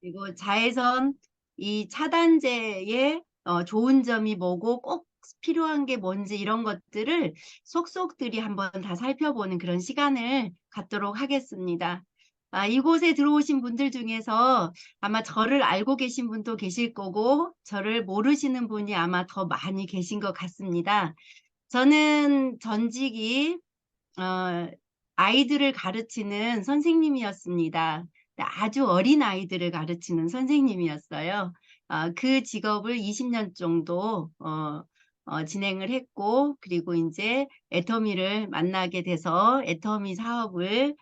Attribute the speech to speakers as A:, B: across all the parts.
A: 그리고 자외선 이 차단제의 좋은 점이 뭐고 꼭 필요한 게 뭔지 이런 것들을 속속들이 한번 다 살펴보는 그런 시간을 갖도록 하겠습니다. 이곳에 들어오신 분들 중에서 아마 저를 알고 계신 분도 계실 거고 저를 모르시는 분이 아마 더 많이 계신 것 같습니다. 저는 전직이 아이들을 가르치는 선생님이었습니다. 아주 어린 아이들을 가르치는 선생님이었어요. 그 직업을 20년 정도 진행을 했고, 그리고 이제 애터미를 만나게 돼서 애터미 사업을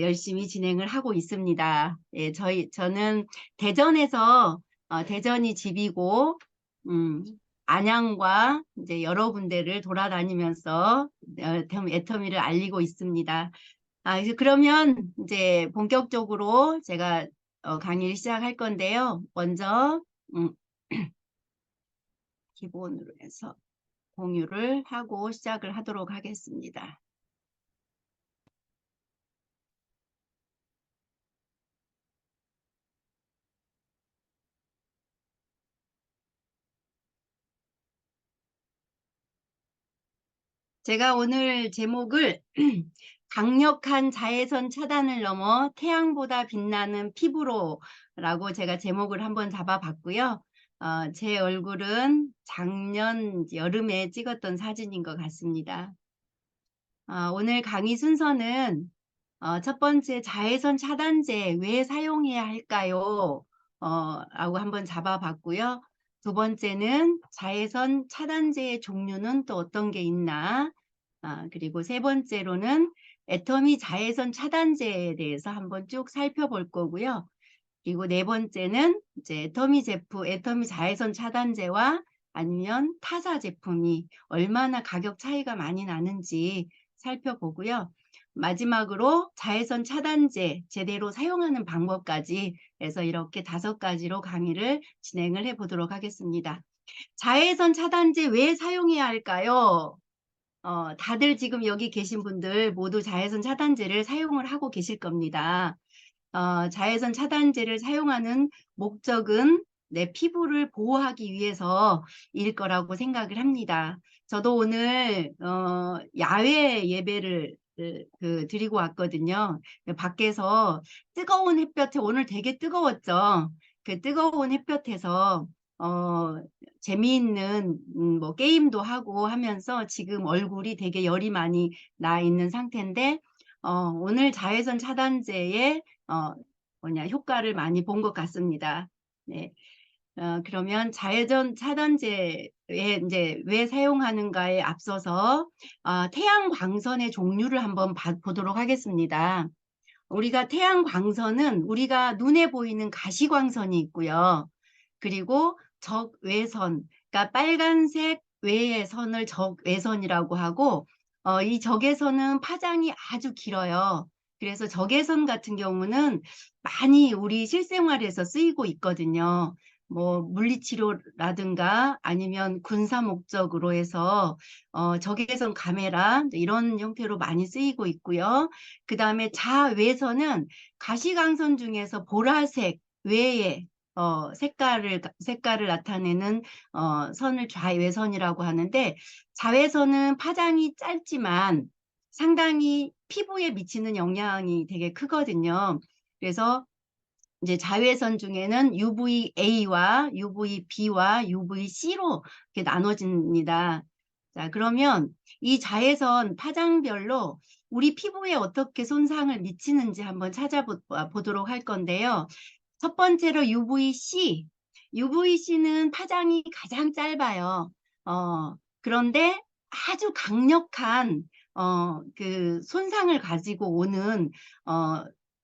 A: 열심히 진행을 하고 있습니다. 예, 저는 대전에서 대전이 집이고, 음, 안양과 이제 여러 군데를 돌아다니면서 애터미를 알리고 있습니다. 이제 그러면 이제 본격적으로 제가 강의를 시작할 건데요. 먼저 음, 기본으로 해서 공유를 하고 시작을 하도록 하겠습니다. 제가 오늘 제목을 강력한 자외선 차단을 넘어 태양보다 빛나는 피부로라고 제가 제목을 한번 잡아봤고요. 제 얼굴은 작년 여름에 찍었던 사진인 것 같습니다. 오늘 강의 순서는 첫 번째 자외선 차단제 왜 사용해야 할까요? 라고 한번 잡아봤고요. 두 번째는 자외선 차단제의 종류는 또 어떤 게 있나? 그리고 세 번째로는 애터미 자외선 차단제에 대해서 한번 쭉 살펴볼 거고요. 그리고 네 번째는 이제 애터미 자외선 차단제와 아니면 타사 제품이 얼마나 가격 차이가 많이 나는지 살펴보고요. 마지막으로 자외선 차단제 제대로 사용하는 방법까지 해서 이렇게 5가지로 강의를 진행을 해 보도록 하겠습니다. 자외선 차단제 왜 사용해야 할까요? 다들 지금 여기 계신 분들 모두 자외선 차단제를 사용을 하고 계실 겁니다. 자외선 차단제를 사용하는 목적은 내 피부를 보호하기 위해서일 거라고 생각을 합니다. 저도 오늘 야외 예배를 드리고 왔거든요. 밖에서 뜨거운 햇볕에 오늘 되게 뜨거웠죠. 그 뜨거운 햇볕에서 어, 재미있는 뭐 게임도 하고 하면서 지금 얼굴이 되게 열이 많이 나 있는 상태인데 오늘 자외선 차단제에 효과를 많이 본 것 같습니다. 네. 그러면 자외선 차단제에 이제 왜 사용하는가에 앞서서 태양 광선의 종류를 한번 보도록 하겠습니다. 우리가 태양 광선은 우리가 눈에 보이는 가시광선이 있고요. 그리고 적외선, 그러니까 빨간색 외의 선을 적외선이라고 하고 이 적외선은 파장이 아주 길어요. 그래서 적외선 같은 경우는 많이 우리 실생활에서 쓰이고 있거든요. 뭐 물리치료라든가 아니면 군사 목적으로 해서 적외선 카메라 이런 형태로 많이 쓰이고 있고요. 그 다음에 자외선은 가시광선 중에서 보라색 외에 색깔을 나타내는 선을 좌외선이라고 하는데 자외선은 파장이 짧지만 상당히 피부에 미치는 영향이 되게 크거든요. 그래서 이제 자외선 중에는 UVA와 UVB와 UVC로 이렇게 나눠집니다. 자, 그러면 이 자외선 파장별로 우리 피부에 어떻게 손상을 미치는지 한번 찾아보도록 할 건데요. 첫 번째로 UVC. UVC는 파장이 가장 짧아요. 그런데 아주 강력한 그 손상을 가지고 오는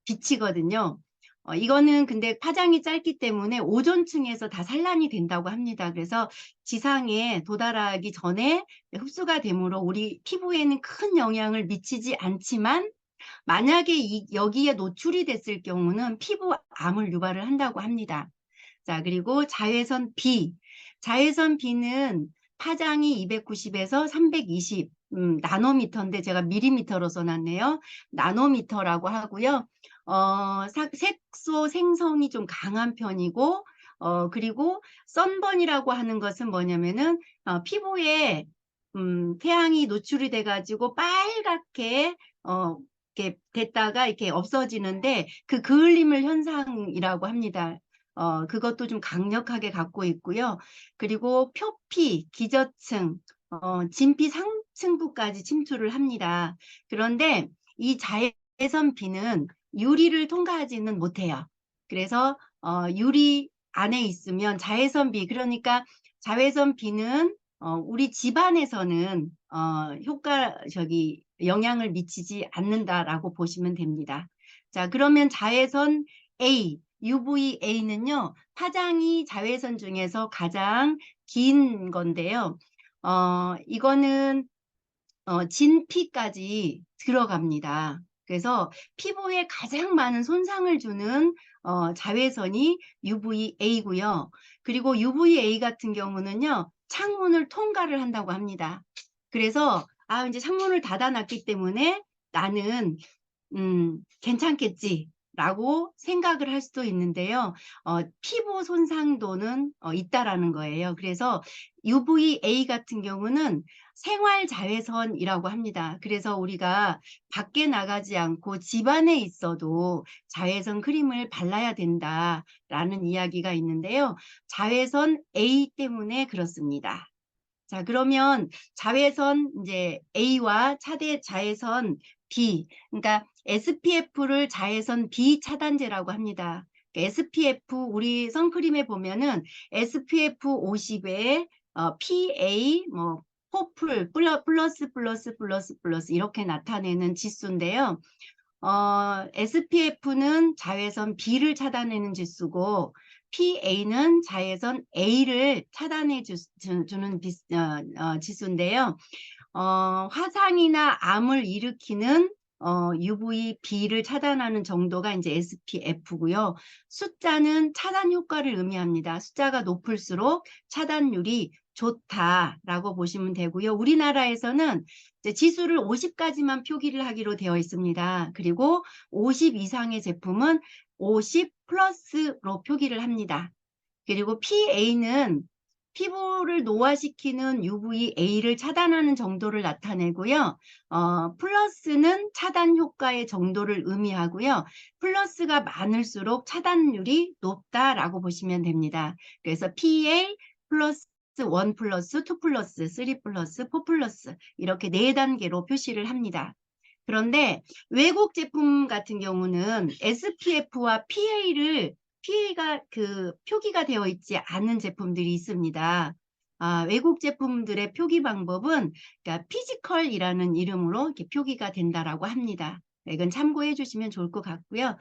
A: 빛이거든요. 이거는 근데 파장이 짧기 때문에 오존층에서 다 산란이 된다고 합니다. 그래서 지상에 도달하기 전에 흡수가 되므로 우리 피부에는 큰 영향을 미치지 않지만 만약에 여기에 노출이 됐을 경우는 피부암을 유발을 한다고 합니다. 자, 그리고 자외선 B. 자외선 B는 파장이 290에서 320 나노미터인데 제가 밀리미터로 써놨네요. 나노미터라고 하고요. 색소 생성이 좀 강한 편이고, 그리고 선번이라고 하는 것은 뭐냐면은, 피부에, 태양이 노출이 돼가지고 빨갛게, 이렇게 됐다가 이렇게 없어지는데, 그 그을림을 현상이라고 합니다. 그것도 좀 강력하게 갖고 있고요. 그리고 표피, 기저층, 진피 상층부까지 침투를 합니다. 그런데 이 자외선 B는 유리를 통과하지는 못해요. 그래서 유리 안에 있으면 자외선 B, 그러니까 자외선 B는 우리 집안에서는 영향을 미치지 않는다라고 보시면 됩니다. 자, 그러면 자외선 A, UVA는요, 파장이 자외선 중에서 가장 긴 건데요. 이거는 진피까지 들어갑니다. 그래서 피부에 가장 많은 손상을 주는 자외선이 UVA고요. 그리고 UVA 같은 경우는요, 창문을 통과를 한다고 합니다. 그래서 이제 창문을 닫아놨기 때문에 나는 괜찮겠지. 라고 생각을 할 수도 있는데요. 피부 손상도는 있다라는 거예요. 그래서 UVA 같은 경우는 생활 자외선이라고 합니다. 그래서 우리가 밖에 나가지 않고 집 안에 있어도 자외선 크림을 발라야 된다라는 이야기가 있는데요. 자외선 A 때문에 그렇습니다. 자, 그러면 자외선 이제 A와 차대 자외선 B, 그러니까 SPF를 자외선 B 차단제라고 합니다. 그러니까 SPF 우리 선크림에 보면은 SPF 50에 PA 뭐 포플 플러스 이렇게 나타내는 지수인데요. SPF는 자외선 B를 차단하는 지수고 PA는 자외선 A를 차단해 주는 지수인데요. 화상이나 암을 일으키는 UVB를 차단하는 정도가 이제 SPF고요. 숫자는 차단 효과를 의미합니다. 숫자가 높을수록 차단율이 좋다라고 보시면 되고요. 우리나라에서는 이제 지수를 50까지만 표기를 하기로 되어 있습니다. 그리고 50 이상의 제품은 50 플러스로 표기를 합니다. 그리고 PA는 피부를 노화시키는 UVA를 차단하는 정도를 나타내고요. 플러스는 차단 효과의 정도를 의미하고요. 플러스가 많을수록 차단율이 높다라고 보시면 됩니다. 그래서 PA 플러스 1 플러스, 2 플러스, 3 플러스, 4 플러스 이렇게 4단계로 표시를 합니다. 그런데 외국 제품 같은 경우는 SPF와 PA가 표기가 되어 있지 않은 제품들이 있습니다. 외국 제품들의 표기 방법은 그러니까 피지컬이라는 이름으로 이렇게 표기가 된다라고 합니다. 이건 참고해 주시면 좋을 것 같고요.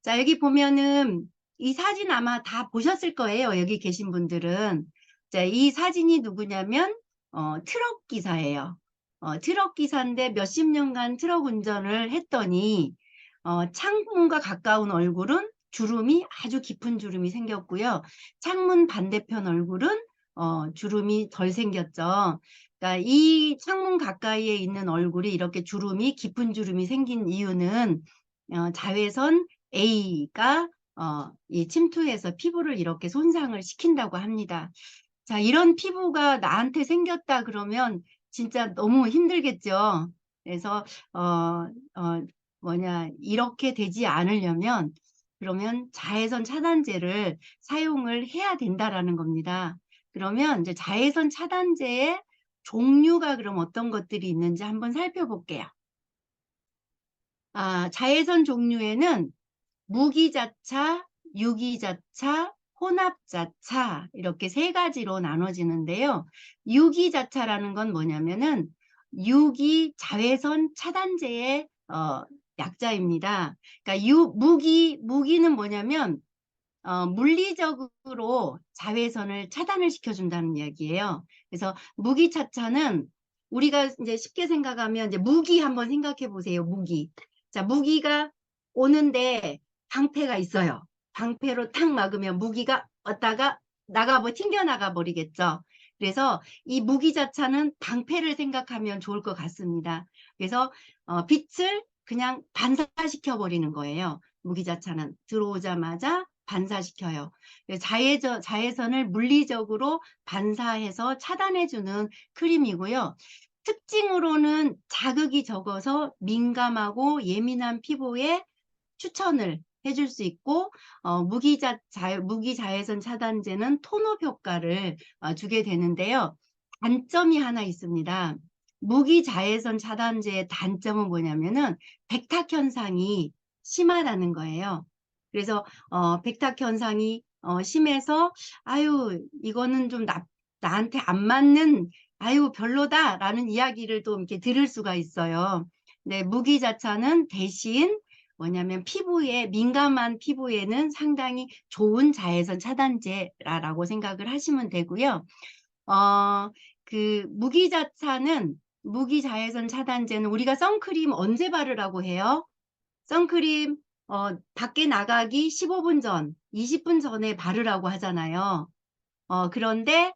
A: 자, 여기 보면은 이 사진 아마 다 보셨을 거예요. 여기 계신 분들은. 자, 이 사진이 누구냐면 트럭 기사예요. 트럭 기사인데 몇십 년간 트럭 운전을 했더니 창문과 가까운 얼굴은 주름이 아주 깊은 주름이 생겼고요. 창문 반대편 얼굴은 주름이 덜 생겼죠. 그러니까 이 창문 가까이에 있는 얼굴이 이렇게 주름이 깊은 주름이 생긴 이유는 자외선 A가 이 침투해서 피부를 이렇게 손상을 시킨다고 합니다. 자, 이런 피부가 나한테 생겼다 그러면 진짜 너무 힘들겠죠. 그래서 이렇게 되지 않으려면 그러면 자외선 차단제를 사용을 해야 된다라는 겁니다. 그러면 이제 자외선 차단제의 종류가 그럼 어떤 것들이 있는지 한번 살펴볼게요. 자외선 종류에는 무기자차, 유기자차, 혼합자차 이렇게 세 가지로 나눠지는데요. 유기자차라는 건 뭐냐면은 유기 자외선 차단제의 약자입니다. 그러니까 무기는 뭐냐면 물리적으로 자외선을 차단을 시켜준다는 이야기예요. 그래서 무기차차는 우리가 이제 쉽게 생각하면 이제 무기 한번 생각해 보세요. 무기. 자, 무기가 오는데 방패가 있어요. 방패로 탁 막으면 무기가 왔다가 튕겨나가 버리겠죠. 그래서 이 무기자차는 방패를 생각하면 좋을 것 같습니다. 그래서 빛을 그냥 반사시켜 버리는 거예요. 무기자차는 들어오자마자 반사시켜요. 자외선을 물리적으로 반사해서 차단해주는 크림이고요. 특징으로는 자극이 적어서 민감하고 예민한 피부에 추천을 해줄 수 있고, 무기자외선 차단제는 톤업 효과를 주게 되는데요. 단점이 하나 있습니다. 무기자외선 차단제의 단점은 뭐냐면은 백탁 현상이 심하다는 거예요. 그래서 백탁 현상이 심해서 아유 이거는 좀 나한테 안 맞는, 아유 별로다라는 이야기를 또 이렇게 들을 수가 있어요. 네, 무기자차는 대신 뭐냐면 민감한 피부에는 상당히 좋은 자외선 차단제라고 생각을 하시면 되고요. 어, 무기자외선 차단제는 우리가 선크림 언제 바르라고 해요? 선크림 밖에 나가기 15분 전, 20분 전에 바르라고 하잖아요. 그런데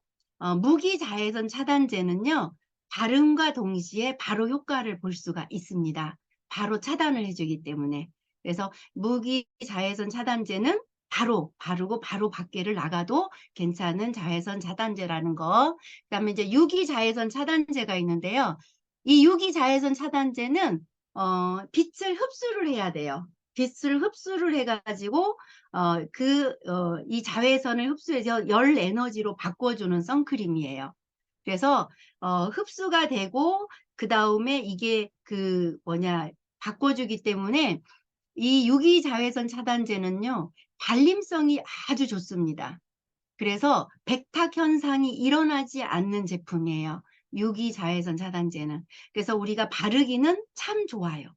A: 무기자외선 차단제는요, 바름과 동시에 바로 효과를 볼 수가 있습니다. 바로 차단을 해주기 때문에. 그래서 무기자외선 차단제는 바로 바르고 바로 밖에를 나가도 괜찮은 자외선 차단제라는 거. 그다음에 이제 유기자외선 차단제가 있는데요. 이 유기자외선 차단제는 빛을 흡수를 해야 돼요. 빛을 흡수를 해가지고 이 자외선을 흡수해서 열 에너지로 바꿔주는 선크림이에요. 그래서 흡수가 되고 그 다음에 이게 바꿔주기 때문에 이 유기자외선 차단제는요, 발림성이 아주 좋습니다. 그래서 백탁 현상이 일어나지 않는 제품이에요. 유기자외선 차단제는. 그래서 우리가 바르기는 참 좋아요.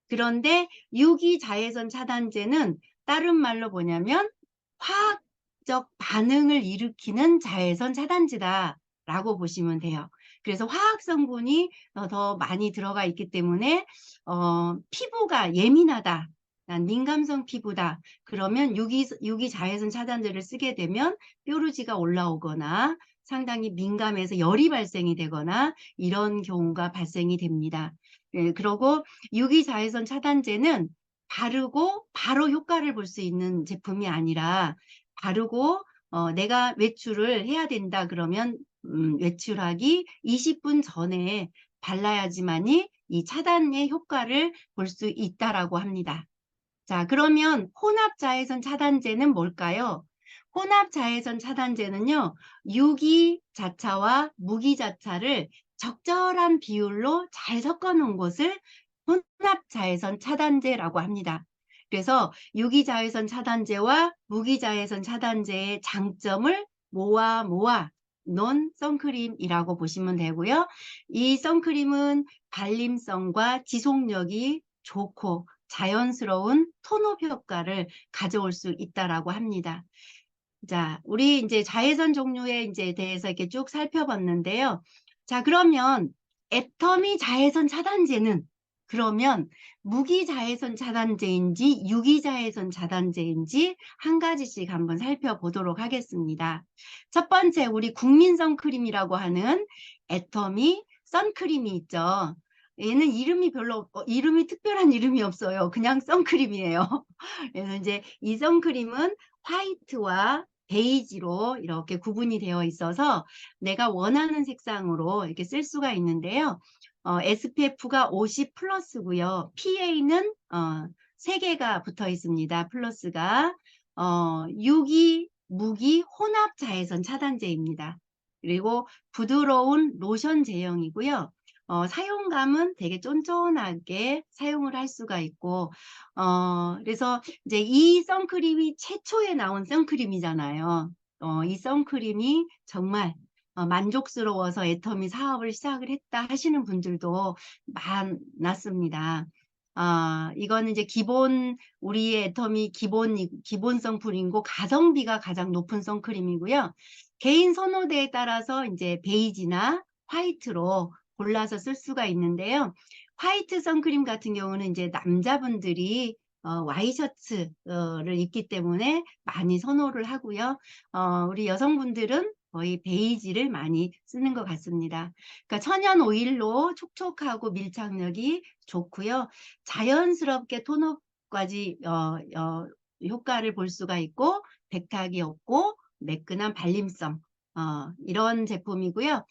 A: 그런데 유기자외선 차단제는 다른 말로 뭐냐면 화학적 반응을 일으키는 자외선 차단제다라고 보시면 돼요. 그래서 화학 성분이 더 많이 들어가 있기 때문에 피부가 예민하다, 난 민감성 피부다, 그러면 유기자외선 차단제를 쓰게 되면 뾰루지가 올라오거나 상당히 민감해서 열이 발생이 되거나 이런 경우가 발생이 됩니다. 예, 그리고 유기자외선 차단제는 바르고 바로 효과를 볼 수 있는 제품이 아니라, 바르고 내가 외출을 해야 된다 그러면 외출하기 20분 전에 발라야지만이 이 차단의 효과를 볼 수 있다라고 합니다. 자, 그러면 혼합자외선 차단제는 뭘까요? 혼합자외선 차단제는요, 유기자차와 무기자차를 적절한 비율로 잘 섞어 놓은 것을 혼합자외선 차단제라고 합니다. 그래서 유기자외선 차단제와 무기자외선 차단제의 장점을 모아 놓은 선크림이라고 보시면 되고요. 이 선크림은 발림성과 지속력이 좋고 자연스러운 톤업 효과를 가져올 수 있다라고 합니다. 자, 우리 이제 자외선 종류에 이제 대해서 이렇게 쭉 살펴봤는데요. 자, 그러면 애터미 자외선 차단제는 그러면 무기자외선 차단제인지 유기자외선 차단제인지 한 가지씩 한번 살펴보도록 하겠습니다. 첫 번째, 우리 국민 선크림이라고 하는 애터미 선크림이 있죠. 얘는 이름이 특별한 이름이 없어요. 그냥 선크림이에요. 그래서 이제 이 선크림은 화이트와 베이지로 이렇게 구분이 되어 있어서 내가 원하는 색상으로 이렇게 쓸 수가 있는데요. SPF가 50 플러스고요. PA는 3개가 붙어 있습니다. 플러스가 유기, 무기 혼합 자외선 차단제입니다. 그리고 부드러운 로션 제형이고요. 사용감은 되게 쫀쫀하게 사용을 할 수가 있고, 그래서 이제 이 선크림이 최초에 나온 선크림이잖아요. 이 선크림이 정말 만족스러워서 애터미 사업을 시작을 했다 하시는 분들도 많았습니다. 이거는 이제 우리의 애터미 기본 선크림이고 가성비가 가장 높은 선크림이고요. 개인 선호도에 따라서 이제 베이지나 화이트로 골라서 쓸 수가 있는데요. 화이트 선크림 같은 경우는 이제 남자분들이 와이셔츠를 입기 때문에 많이 선호를 하고요. 우리 여성분들은 거의 베이지를 많이 쓰는 것 같습니다. 그러니까 천연 오일로 촉촉하고 밀착력이 좋고요. 자연스럽게 가지 효과를 볼 수가 있고, 백탁이 없고 매끈한 발림성, 이런 제품이고요.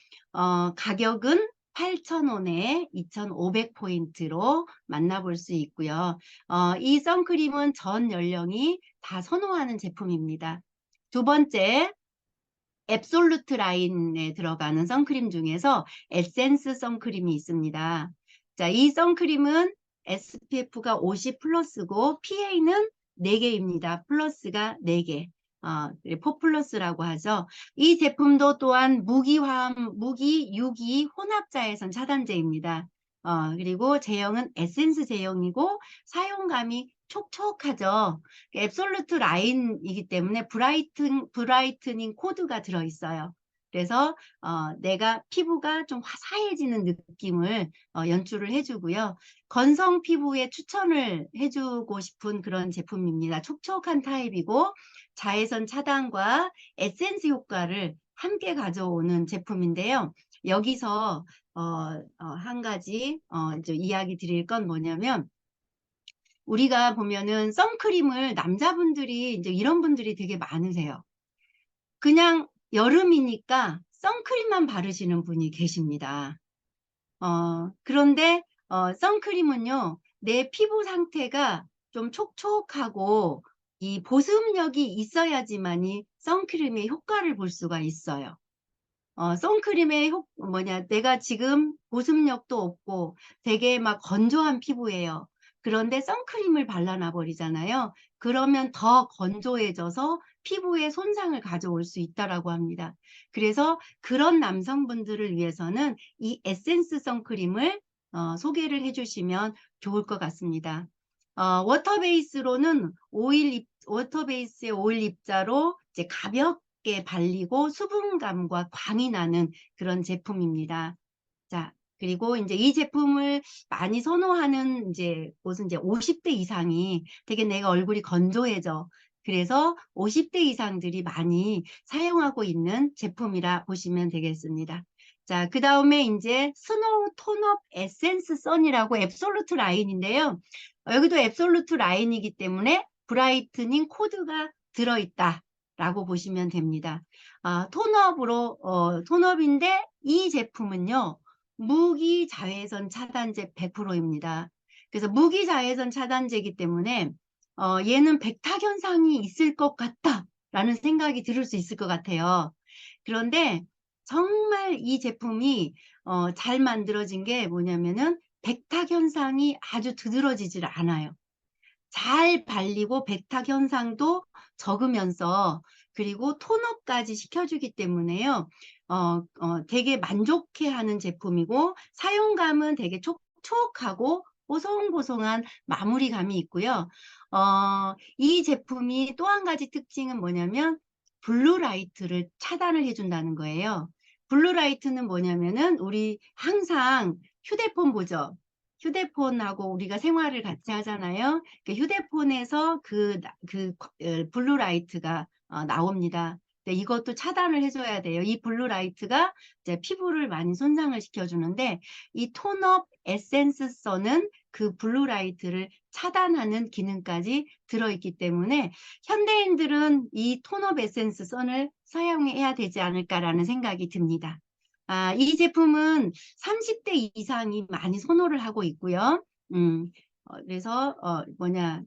A: 가격은 8,000원에 2,500포인트로 만나볼 수 있고요. 이 선크림은 전 연령이 다 선호하는 제품입니다. 두 번째, 앱솔루트 라인에 들어가는 선크림 중에서 에센스 선크림이 있습니다. 자, 이 선크림은 SPF가 50 플러스고 PA는 4개입니다. 플러스가 4개. 4플러스라고 하죠. 이 제품도 또한 무기, 유기 혼합자외선 차단제입니다. 그리고 제형은 에센스 제형이고 사용감이 촉촉하죠. 앱솔루트 라인이기 때문에 브라이트닝 코드가 들어있어요. 그래서 내가 피부가 좀 화사해지는 느낌을 연출을 해주고요. 건성 피부에 추천을 해주고 싶은 그런 제품입니다. 촉촉한 타입이고 자외선 차단과 에센스 효과를 함께 가져오는 제품인데요. 여기서 한 가지 이제 이야기 드릴 건 뭐냐면, 우리가 보면은 선크림을 남자분들이 이제 이런 분들이 되게 많으세요. 그냥 여름이니까 선크림만 바르시는 분이 계십니다. 그런데 선크림은요, 내 피부 상태가 좀 촉촉하고 이 보습력이 있어야지만이 선크림의 효과를 볼 수가 있어요. 선크림의 내가 지금 보습력도 없고 되게 막 건조한 피부예요. 그런데 선크림을 발라놔 버리잖아요. 그러면 더 건조해져서 피부에 손상을 가져올 수 있다라고 합니다. 그래서 그런 남성분들을 위해서는 이 에센스 선크림을 소개를 해주시면 좋을 것 같습니다. 워터 베이스로는 워터 베이스의 오일 입자로 이제 가볍게 발리고 수분감과 광이 나는 그런 제품입니다. 자, 그리고 이제 이 제품을 많이 선호하는 이제 곳은 이제 50대 이상이 되게 내가 얼굴이 건조해져. 그래서 50대 이상들이 많이 사용하고 있는 제품이라 보시면 되겠습니다. 자, 그 다음에 이제 스노우 톤업 에센스 선이라고 앱솔루트 라인인데요. 여기도 앱솔루트 라인이기 때문에 브라이트닝 코드가 들어있다 라고 보시면 됩니다. 톤업인데 이 제품은요, 무기 자외선 차단제 100%입니다. 그래서 무기 자외선 차단제이기 때문에 얘는 백탁 현상이 있을 것 같다 라는 생각이 들을 수 있을 것 같아요. 그런데 정말 이 제품이 잘 만들어진 게 뭐냐면은 백탁 현상이 아주 두드러지질 않아요. 잘 발리고 백탁 현상도 적으면서, 그리고 톤업까지 시켜주기 때문에요. 되게 만족해하는 제품이고 사용감은 되게 촉촉하고 보송보송한 마무리감이 있고요. 이 제품이 또 한 가지 특징은 뭐냐면 블루라이트를 차단을 해준다는 거예요. 블루라이트는 뭐냐면은 우리 항상 휴대폰 보죠. 휴대폰하고 우리가 생활을 같이 하잖아요. 휴대폰에서 블루라이트가 나옵니다. 이것도 차단을 해줘야 돼요. 이 블루라이트가 이제 피부를 많이 손상을 시켜주는데, 이 톤업 에센스 선은 그 블루라이트를 차단하는 기능까지 들어있기 때문에 현대인들은 이 톤업 에센스 선을 사용해야 되지 않을까라는 생각이 듭니다. 이 제품은 30대 이상이 많이 선호를 하고 있고요. 그래서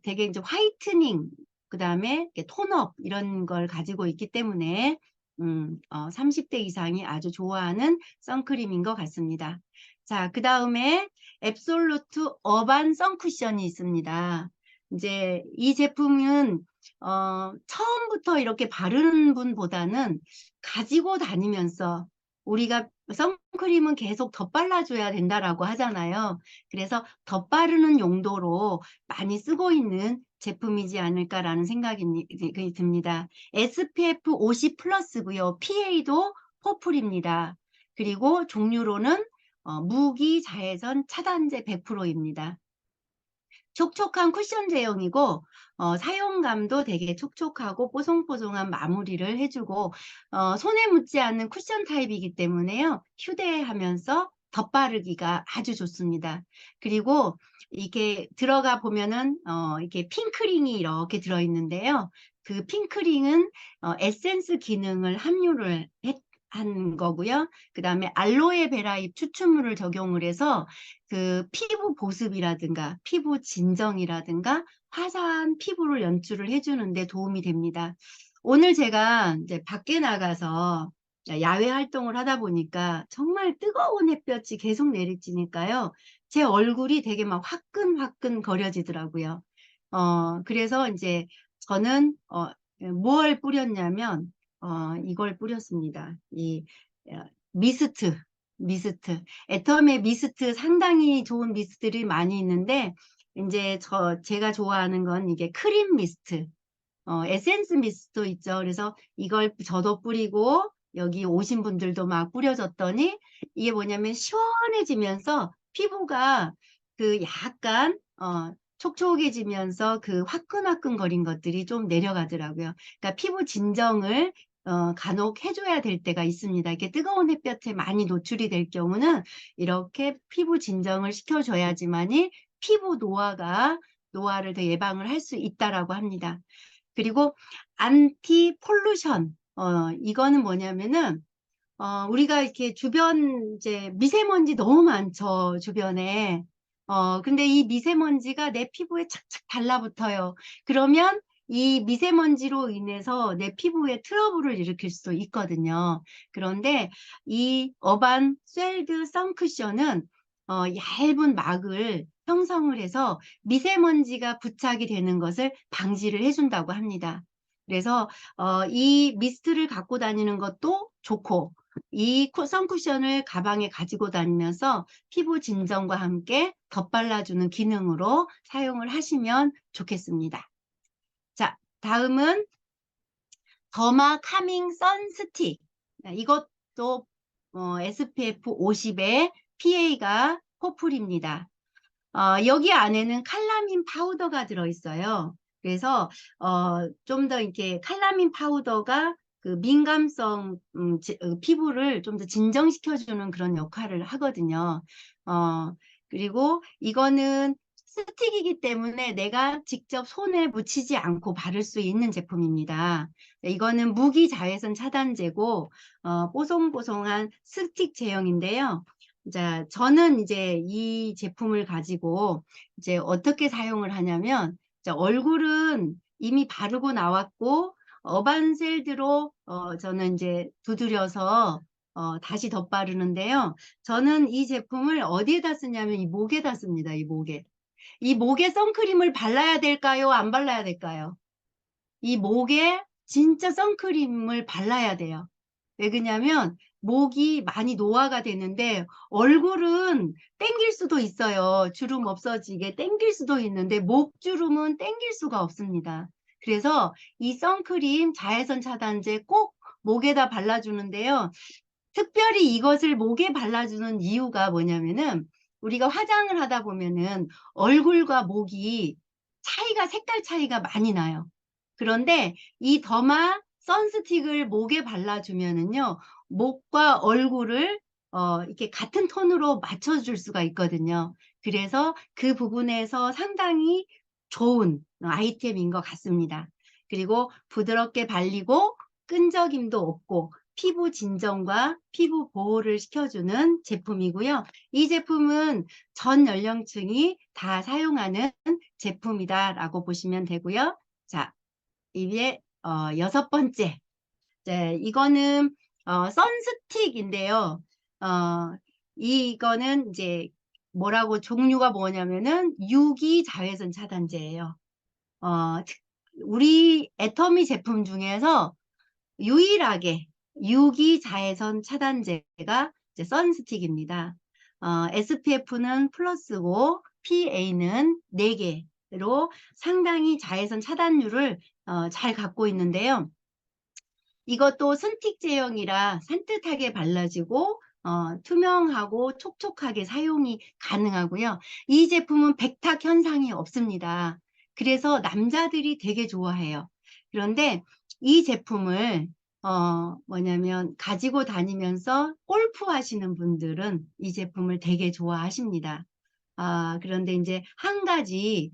A: 되게 이제 화이트닝, 그 다음에 톤업 이런 걸 가지고 있기 때문에 30대 이상이 아주 좋아하는 선크림인 것 같습니다. 자, 그 다음에 앱솔루트 어반 선쿠션이 있습니다. 이제 이 제품은 처음부터 이렇게 바르는 분보다는 가지고 다니면서, 우리가 선크림은 계속 덧발라줘야 된다라고 하잖아요. 그래서 덧바르는 용도로 많이 쓰고 있는 제품이지 않을까라는 생각이 듭니다. SPF 50 플러스고요. PA도 퍼플입니다. 그리고 종류로는 무기 자외선 차단제 100%입니다. 촉촉한 쿠션 제형이고 사용감도 되게 촉촉하고 뽀송뽀송한 마무리를 해주고 손에 묻지 않는 쿠션 타입이기 때문에요. 휴대하면서 덧바르기가 아주 좋습니다. 그리고 이게 들어가 보면은 이렇게 핑크링이 이렇게 들어있는데요. 그 핑크링은 에센스 기능을 함유를 한 거고요. 그 다음에 알로에베라잎 추출물을 적용을 해서 그 피부 보습이라든가 피부 진정이라든가 화사한 피부를 연출을 해주는데 도움이 됩니다. 오늘 제가 이제 밖에 나가서 야외 활동을 하다 보니까 정말 뜨거운 햇볕이 계속 내리쬐니까요. 제 얼굴이 되게 막 화끈화끈 거려지더라고요. 그래서 이제 저는 뭘 뿌렸냐면 이걸 뿌렸습니다. 이 미스트, 미스트. 애텀의 미스트 상당히 좋은 미스트들이 많이 있는데 이제 제가 좋아하는 건 이게 크림 미스트. 에센스 미스트도 있죠. 그래서 이걸 저도 뿌리고 여기 오신 분들도 막 뿌려줬더니 이게 뭐냐면 시원해지면서 피부가 그 약간 촉촉해지면서 그 화끈화끈 거린 것들이 좀 내려가더라고요. 그러니까 피부 진정을 간혹 해줘야 될 때가 있습니다. 이렇게 뜨거운 햇볕에 많이 노출이 될 경우는 이렇게 피부 진정을 시켜줘야지만이 피부 노화를 더 예방을 할 수 있다라고 합니다. 그리고 안티 폴루션 이거는 뭐냐면은 우리가 이렇게 주변 이제 미세먼지 너무 많죠, 주변에. 근데 이 미세먼지가 내 피부에 착착 달라붙어요. 그러면 이 미세먼지로 인해서 내 피부에 트러블을 일으킬 수도 있거든요. 그런데 이 어반 셀드 선쿠션은 얇은 막을 형성을 해서 미세먼지가 부착이 되는 것을 방지를 해준다고 합니다. 그래서 이 미스트를 갖고 다니는 것도 좋고 이 선쿠션을 가방에 가지고 다니면서 피부 진정과 함께 덧발라주는 기능으로 사용을 하시면 좋겠습니다. 자, 다음은 더마 카밍 선스틱. 이것도 SPF 50에 PA가 포풀입니다. 여기 안에는 칼라민 파우더가 들어있어요. 그래서 좀 더 이렇게 칼라민 파우더가 그 민감성 피부를 좀 더 진정시켜주는 그런 역할을 하거든요. 그리고 이거는 스틱이기 때문에 내가 직접 손에 묻히지 않고 바를 수 있는 제품입니다. 이거는 무기자외선 차단제고 뽀송뽀송한 스틱 제형인데요. 자, 저는 이제 이 제품을 가지고 이제 어떻게 사용을 하냐면, 자, 얼굴은 이미 바르고 나왔고, 어반셀드로 저는 이제 두드려서 다시 덧바르는데요. 저는 이 제품을 어디에다 쓰냐면 이 목에다 씁니다. 이 목에. 이 목에 선크림을 발라야 될까요? 안 발라야 될까요? 이 목에 진짜 선크림을 발라야 돼요. 왜 그러냐면 목이 많이 노화가 되는데 얼굴은 땡길 수도 있어요. 주름 없어지게 땡길 수도 있는데 목주름은 땡길 수가 없습니다. 그래서 이 선크림 자외선 차단제 꼭 목에다 발라주는데요. 특별히 이것을 목에 발라주는 이유가 뭐냐면은 우리가 화장을 하다 보면은 얼굴과 목이 색깔 차이가 많이 나요. 그런데 이 더마 선스틱을 목에 발라주면은요, 목과 얼굴을 이렇게 같은 톤으로 맞춰줄 수가 있거든요. 그래서 그 부분에서 상당히 좋은 아이템인 것 같습니다. 그리고 부드럽게 발리고 끈적임도 없고 피부 진정과 피부 보호를 시켜주는 제품이고요. 이 제품은 전 연령층이 다 사용하는 제품이다라고 보시면 되고요. 자, 이게 6번째. 네, 이거는 선스틱인데요. 이거는 이제 종류가 뭐냐면은 유기 자외선 차단제예요. 우리 애터미 제품 중에서 유일하게 유기 자외선 차단제가 이제 선스틱입니다. SPF는 플러스고 PA는 4개로 상당히 자외선 차단율을 잘 갖고 있는데요. 이것도 스틱 제형이라 산뜻하게 발라지고 투명하고 촉촉하게 사용이 가능하고요. 이 제품은 백탁 현상이 없습니다. 그래서 남자들이 되게 좋아해요. 그런데 이 제품을 뭐냐면 가지고 다니면서 골프 하시는 분들은 이 제품을 되게 좋아하십니다. 그런데 이제 한 가지,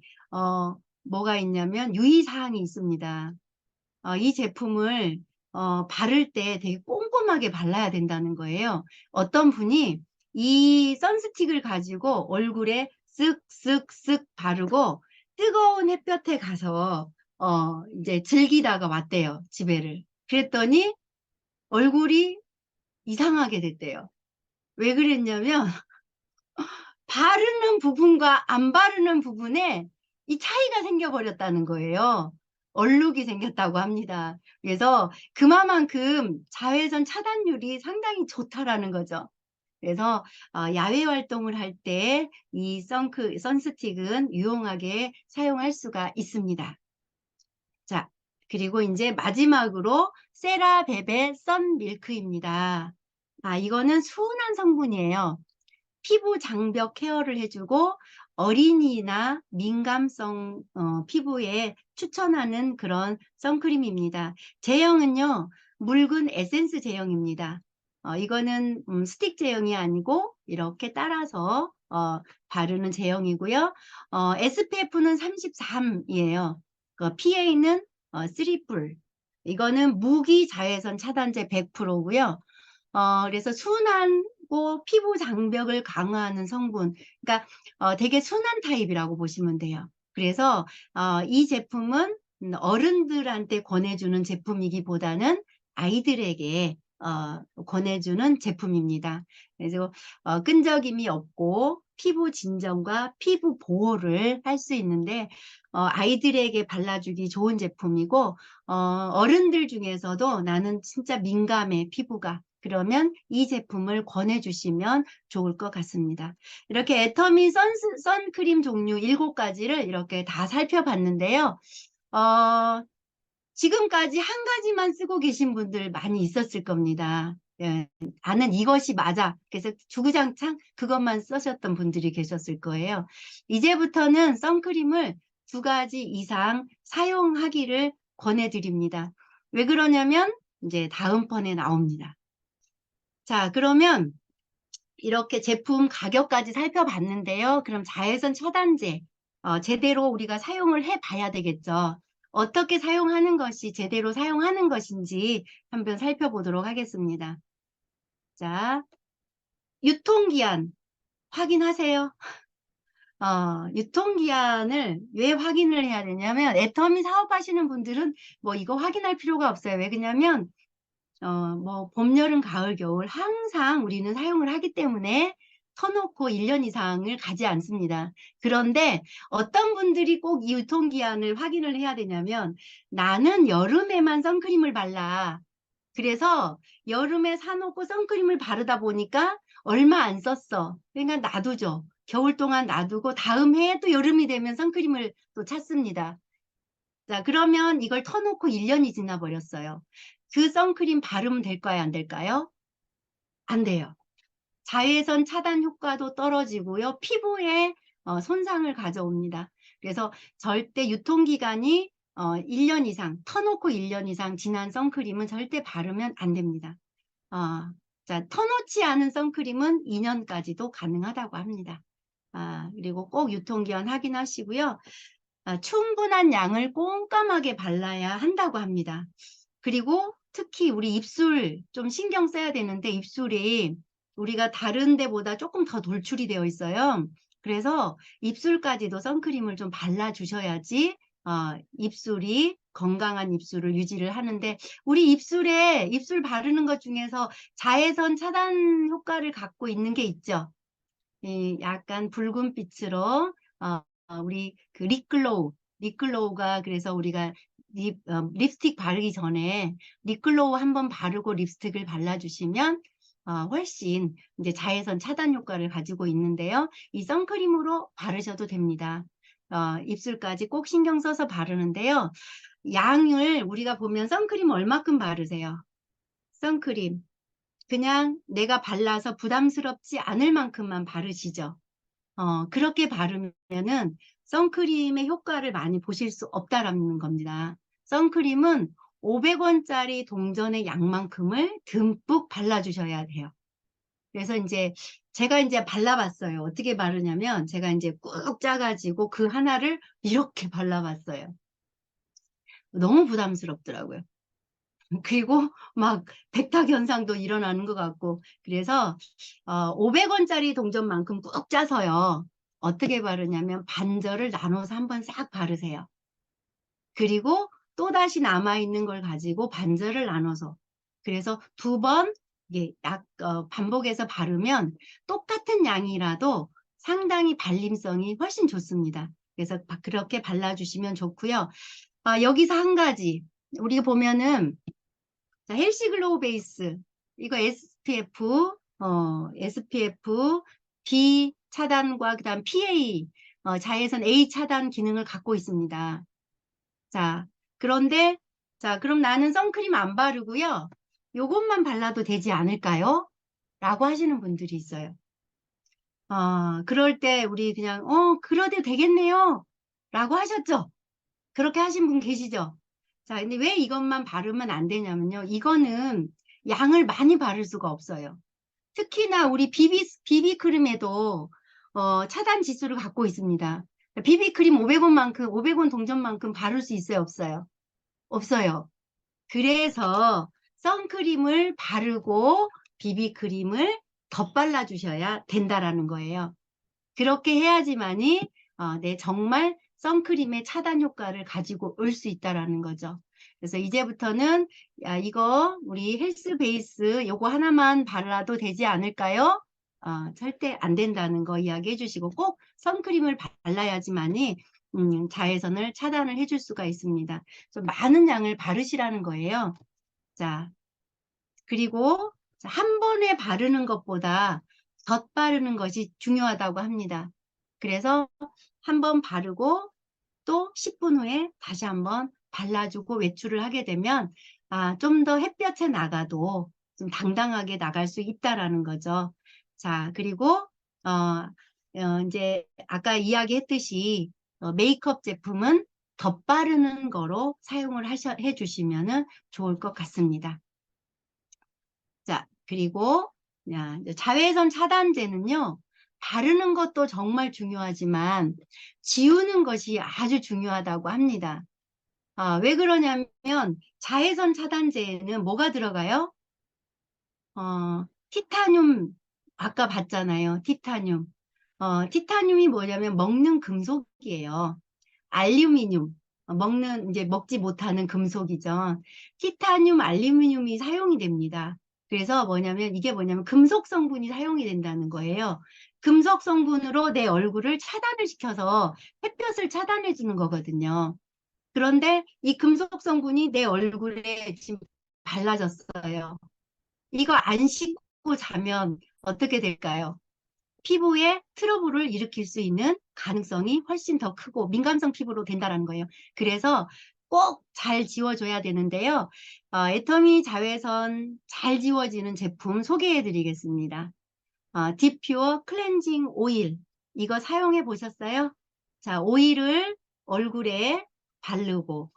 A: 뭐가 있냐면 유의사항이 있습니다. 이 제품을 바를 때 되게 꼼꼼하게 발라야 된다는 거예요. 어떤 분이 이 선스틱을 가지고 얼굴에 쓱쓱쓱 바르고 뜨거운 햇볕에 가서 이제 즐기다가 왔대요, 집에를. 그랬더니 얼굴이 이상하게 됐대요. 왜 그랬냐면 바르는 부분과 안 바르는 부분에 이 차이가 생겨버렸다는 거예요. 얼룩이 생겼다고 합니다. 그래서 그만큼 자외선 차단율이 상당히 좋다라는 거죠. 그래서 야외 활동을 할 때 이 선스틱은 유용하게 사용할 수가 있습니다. 자, 그리고 이제 마지막으로 세라베베 썬밀크입니다. 이거는 순한 성분이에요. 피부 장벽 케어를 해주고 어린이나 민감성 피부에 추천하는 그런 선크림입니다. 제형은요, 묽은 에센스 제형입니다. 이거는 스틱 제형이 아니고 이렇게 따라서 바르는 제형이고요. SPF는 33이에요. PA는 3풀. 이거는 무기 자외선 차단제 100%고요. 그래서 순하고 피부 장벽을 강화하는 성분, 그러니까 되게 순한 타입이라고 보시면 돼요. 그래서 이 제품은 어른들한테 권해주는 제품이기보다는 아이들에게 권해주는 제품입니다. 그래서 끈적임이 없고 피부 진정과 피부 보호를 할 수 있는데 아이들에게 발라주기 좋은 제품이고 어른들 중에서도 나는 진짜 민감해 피부가 그러면 이 제품을 권해주시면 좋을 것 같습니다. 이렇게 애터미 선크림 종류 7가지를 이렇게 다 살펴봤는데요. 지금까지 한 가지만 쓰고 계신 분들 많이 있었을 겁니다. 예, 나는 이것이 맞아. 그래서 주구장창 그것만 쓰셨던 분들이 계셨을 거예요. 이제부터는 선크림을 2가지 이상 사용하기를 권해드립니다. 왜 그러냐면 이제 다음 번에 나옵니다. 자, 그러면 이렇게 제품 가격까지 살펴봤는데요. 그럼 자외선 차단제 제대로 우리가 사용을 해봐야 되겠죠. 어떻게 사용하는 것이 제대로 사용하는 것인지 한번 살펴보도록 하겠습니다. 자, 유통기한 확인하세요. 유통기한을 왜 확인을 해야 되냐면 애터미 사업하시는 분들은 뭐 이거 확인할 필요가 없어요. 왜 그러냐면 뭐 봄, 여름, 가을, 겨울 항상 우리는 사용을 하기 때문에 터놓고 1년 이상을 가지 않습니다. 그런데 어떤 분들이 꼭 이 유통기한을 확인을 해야 되냐면 나는 여름에만 선크림을 발라. 그래서 여름에 사놓고 선크림을 바르다 보니까 얼마 안 썼어. 그러니까 놔두죠. 겨울 동안 놔두고 다음 해에 또 여름이 되면 선크림을 또 찾습니다. 자, 그러면 이걸 터놓고 1년이 지나 버렸어요. 그 선크림 바르면 될까요? 안 될까요? 안 돼요. 자외선 차단 효과도 떨어지고요. 피부에 손상을 가져옵니다. 그래서 절대 유통기간이 1년 이상, 터놓고 1년 이상 지난 선크림은 절대 바르면 안 됩니다. 자, 터놓지 않은 선크림은 2년까지도 가능하다고 합니다. 그리고 꼭 유통기한 확인하시고요. 충분한 양을 꼼꼼하게 발라야 한다고 합니다. 그리고 특히 우리 입술 좀 신경 써야 되는데 입술이 우리가 다른 데보다 조금 더 돌출이 되어 있어요. 그래서 입술까지도 선크림을 좀 발라주셔야지 입술이 건강한 입술을 유지를 하는데 우리 입술에 입술 바르는 것 중에서 자외선 차단 효과를 갖고 있는 게 있죠. 약간 붉은빛으로 우리 그 립글로우가 그래서 우리가 립스틱 바르기 전에 립글로우 한번 바르고 립스틱을 발라주시면 훨씬 이제 자외선 차단 효과를 가지고 있는데요. 이 선크림으로 바르셔도 됩니다. 입술까지 꼭 신경 써서 바르는데요. 양을 우리가 보면 선크림 얼마큼 바르세요? 선크림 그냥 내가 발라서 부담스럽지 않을 만큼만 바르시죠. 그렇게 바르면은 선크림의 효과를 많이 보실 수 없다라는 겁니다. 선크림은 500원짜리 동전의 양만큼을 듬뿍 발라주셔야 돼요. 그래서 이제 제가 이제 발라봤어요. 어떻게 바르냐면 제가 이제 꾹 짜가지고 그 하나를 이렇게 발라봤어요. 너무 부담스럽더라고요. 그리고 막 백탁 현상도 일어나는 것 같고 그래서 500원짜리 동전만큼 꾹 짜서요. 어떻게 바르냐면 반절을 나눠서 한번 싹 바르세요. 그리고 또다시 남아있는 걸 가지고 반절을 나눠서 그래서 두 번 이게 반복해서 바르면 똑같은 양이라도 상당히 발림성이 훨씬 좋습니다. 그래서 그렇게 발라주시면 좋고요. 여기서 한 가지 우리가 보면은 자, 헬시 글로우 베이스 이거 SPF B 차단과 그다음 PA 자외선 A 차단 기능을 갖고 있습니다. 자, 그런데 자, 그럼 나는 선크림 안 바르고요. 요것만 발라도 되지 않을까요? 라고 하시는 분들이 있어요. 그럴 때 우리 그냥 그러도 되겠네요. 라고 하셨죠? 그렇게 하신 분 계시죠? 자, 근데 왜 이것만 바르면 안 되냐면요. 이거는 양을 많이 바를 수가 없어요. 특히나 우리 비비크림에도 차단 지수를 갖고 있습니다. 비비크림 500원만큼, 500원 동전만큼 바를 수 있어요? 없어요? 없어요. 그래서 선크림을 바르고 비비크림을 덧발라 주셔야 된다라는 거예요. 그렇게 해야지만이 네, 정말 선크림의 차단 효과를 가지고 올 수 있다라는 거죠. 그래서 이제부터는 이거 우리 헬스 베이스 요거 하나만 발라도 되지 않을까요? 절대 안 된다는 거 이야기해 주시고 꼭 선크림을 발라야지만이 자외선을 차단을 해줄 수가 있습니다. 좀 많은 양을 바르시라는 거예요. 자, 그리고 한 번에 바르는 것보다 덧바르는 것이 중요하다고 합니다. 그래서 한 번 바르고 또 10분 후에 다시 한번 발라주고 외출을 하게 되면 좀 더 햇볕에 나가도 좀 당당하게 나갈 수 있다라는 거죠. 자, 그리고 이제 아까 이야기했듯이 메이크업 제품은 덧바르는 거로 사용을 해주시면 좋을 것 같습니다. 자, 그리고 자외선 차단제는요, 바르는 것도 정말 중요하지만 지우는 것이 아주 중요하다고 합니다. 왜 그러냐면 자외선 차단제에는 뭐가 들어가요? 티타늄 아까 봤잖아요. 티타늄. 티타늄이 뭐냐면 먹는 금속이에요. 알루미늄, 이제 먹지 못하는 금속이죠. 티타늄, 알루미늄이 사용이 됩니다. 그래서 이게 뭐냐면 금속 성분이 사용이 된다는 거예요. 금속 성분으로 내 얼굴을 차단을 시켜서 햇볕을 차단해 주는 거거든요. 그런데 이 금속 성분이 내 얼굴에 지금 발라졌어요. 이거 안 씻고 자면 어떻게 될까요? 피부에 트러블을 일으킬 수 있는 가능성이 훨씬 더 크고 민감성 피부로 된다는 거예요. 그래서 꼭 잘 지워줘야 되는데요. 애터미 자외선 잘 지워지는 제품 소개해 드리겠습니다. 디퓨어 클렌징 오일 이거 사용해 보셨어요? 자, 오일을 얼굴에 바르고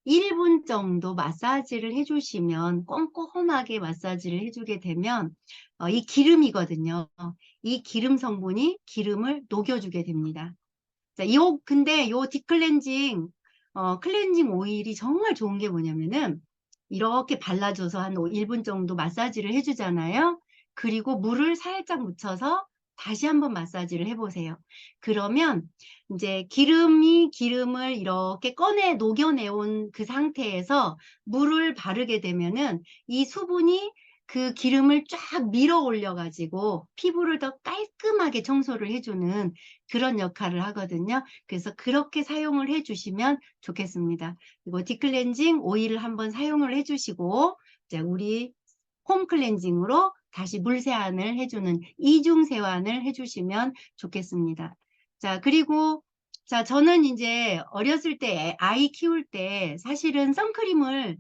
A: 1분 정도 마사지를 해주시면 꼼꼼하게 마사지를 해주게 되면 이 기름이거든요. 이 기름 성분이 기름을 녹여주게 됩니다. 자, 근데 요 딥클렌징 클렌징 오일이 정말 좋은 게 뭐냐면은 이렇게 발라줘서 한 1분 정도 마사지를 해주잖아요. 그리고 물을 살짝 묻혀서 다시 한번 마사지를 해보세요. 그러면 이제 기름을 이렇게 녹여내온 그 상태에서 물을 바르게 되면은 이 수분이 그 기름을 쫙 밀어 올려가지고 피부를 더 깔끔하게 청소를 해주는 그런 역할을 하거든요. 그래서 그렇게 사용을 해주시면 좋겠습니다. 그리고 딥클렌징 오일을 한번 사용을 해주시고 이제 우리 홈 클렌징으로 다시 물 세안을 해주는 이중 세안을 해주시면 좋겠습니다. 자, 그리고 자, 저는 이제 어렸을 때 아이 키울 때 사실은 선크림을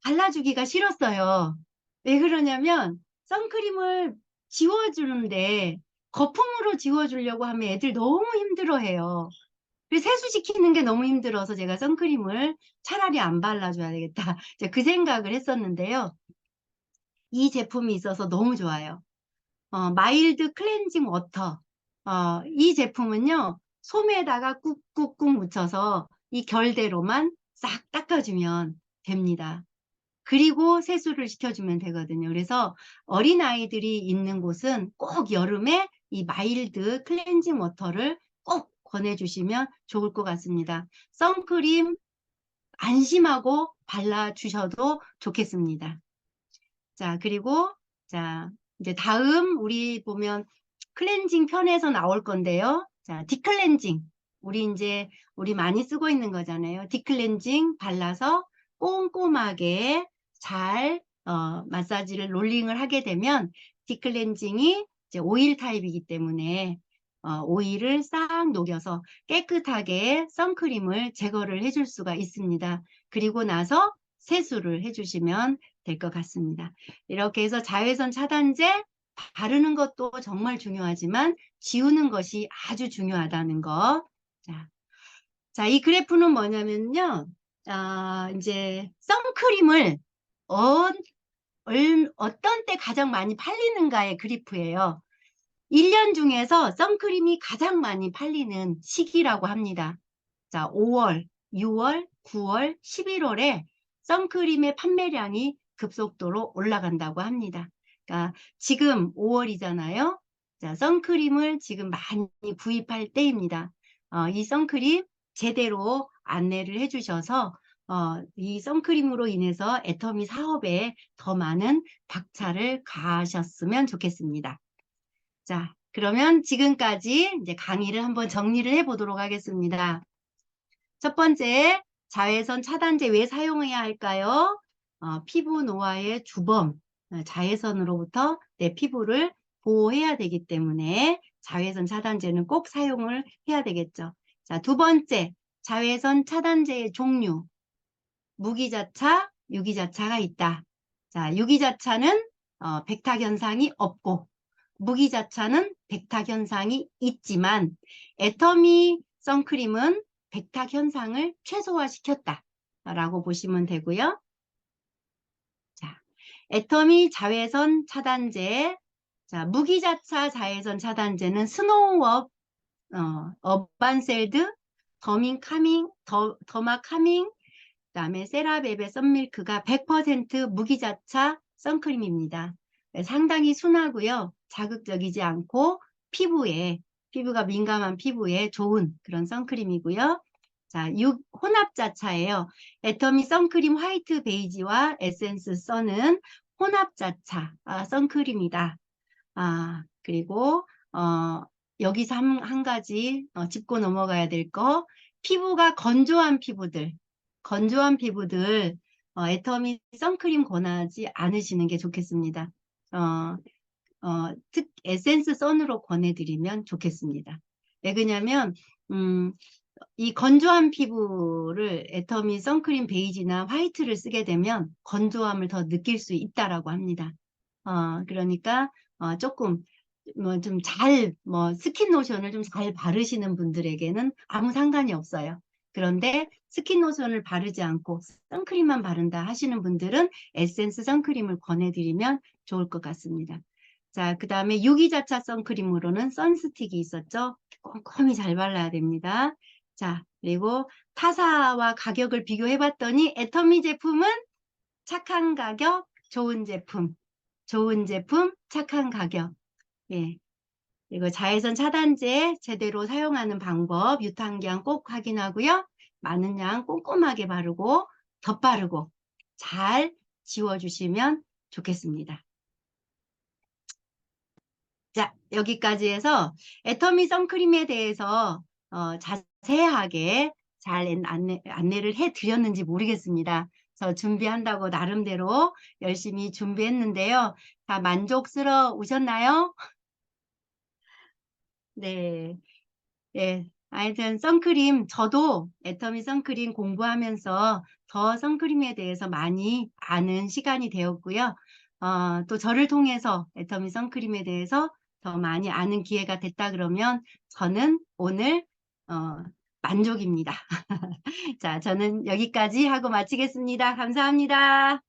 A: 발라주기가 싫었어요. 왜 그러냐면 선크림을 지워주는데 거품으로 지워주려고 하면 애들 너무 힘들어해요. 그래서 세수시키는 게 너무 힘들어서 제가 선크림을 차라리 안 발라줘야 되겠다. 이제 그 생각을 했었는데요. 이 제품이 있어서 너무 좋아요. 마일드 클렌징 워터. 이 제품은요, 솜에다가 꾹꾹꾹 묻혀서 이 결대로만 싹 닦아주면 됩니다. 그리고 세수를 시켜주면 되거든요. 그래서 어린아이들이 있는 곳은 꼭 여름에 이 마일드 클렌징 워터를 꼭 권해주시면 좋을 것 같습니다. 선크림 안심하고 발라주셔도 좋겠습니다. 자, 그리고, 자, 이제 다음 우리 보면 클렌징 편에서 나올 건데요. 자, 디클렌징. 우리 많이 쓰고 있는 거잖아요. 디클렌징 발라서 꼼꼼하게 잘, 마사지를 롤링을 하게 되면 디클렌징이 이제 오일 타입이기 때문에 오일을 싹 녹여서 깨끗하게 선크림을 제거를 해줄 수가 있습니다. 그리고 나서 세수를 해주시면 될 것 같습니다. 이렇게 해서 자외선 차단제 바르는 것도 정말 중요하지만 지우는 것이 아주 중요하다는 거. 자, 이 그래프는 뭐냐면요. 이제 선크림을 어, 어떤 때 가장 많이 팔리는가의 그래프예요. 1년 중에서 선크림이 가장 많이 팔리는 시기라고 합니다. 자, 5월, 6월, 9월, 11월에 선크림의 판매량이 급속도로 올라간다고 합니다. 그러니까 지금 5월이잖아요. 자, 선크림을 지금 많이 구입할 때입니다. 이 선크림 제대로 안내를 해주셔서 이 선크림으로 인해서 애터미 사업에 더 많은 박차를 가하셨으면 좋겠습니다. 자, 그러면 지금까지 이제 강의를 한번 정리를 해보도록 하겠습니다. 첫 번째, 자외선 차단제 왜 사용해야 할까요? 피부 노화의 주범, 자외선으로부터 내 피부를 보호해야 되기 때문에 자외선 차단제는 꼭 사용을 해야 되겠죠. 자, 두 번째, 자외선 차단제의 종류, 무기자차, 유기자차가 있다. 자, 유기자차는 백탁 현상이 없고 무기자차는 백탁 현상이 있지만 애터미 선크림은 백탁 현상을 최소화시켰다 라고 보시면 되고요. 자, 애터미 자외선 차단제, 자, 무기자차 자외선 차단제는 스노우업, 어반셀드, 더마카밍, 그다음에 세라베베 썬밀크가 100% 무기자차 선크림입니다. 상당히 순하고요. 자극적이지 않고 피부가 민감한 피부에 좋은 그런 선크림이고요. 자, 혼합자차예요. 애터미 선크림 화이트 베이지와 에센스 써는 혼합자차 선크림이다. 그리고 여기서 한 가지 짚고 넘어가야 될 거, 피부가 건조한 피부들 애터미 선크림 권하지 않으시는 게 좋겠습니다. 에센스 선으로 권해드리면 좋겠습니다. 왜 그러냐면 이 건조한 피부를 애터미 선크림 베이지나 화이트를 쓰게 되면 건조함을 더 느낄 수 있다라고 합니다. 그러니까 조금 스킨 로션을 좀 잘 바르시는 분들에게는 아무 상관이 없어요. 그런데 스킨 로션을 바르지 않고 선크림만 바른다 하시는 분들은 에센스 선크림을 권해드리면 좋을 것 같습니다. 자, 그 다음에 유기자차 선크림으로는 선스틱이 있었죠. 꼼꼼히 잘 발라야 됩니다. 자, 그리고 타사와 가격을 비교해 봤더니 애터미 제품은 착한 가격, 좋은 제품, 착한 가격. 예. 그리고 자외선 차단제 제대로 사용하는 방법, 유통기한 꼭 확인하고요. 많은 양 꼼꼼하게 바르고 덧바르고 잘 지워주시면 좋겠습니다. 자, 여기까지 해서 애터미 선크림에 대해서 자세하게 잘 안내를 해드렸는지 모르겠습니다. 저 준비한다고 나름대로 열심히 준비했는데요. 다 만족스러우셨나요? 네. 네. 하여튼 선크림, 저도 애터미 선크림 공부하면서 더 선크림에 대해서 많이 아는 시간이 되었고요. 또 저를 통해서 애터미 선크림에 대해서 더 많이 아는 기회가 됐다 그러면 저는 오늘 어, 만족입니다. 자, 저는 여기까지 하고 마치겠습니다. 감사합니다.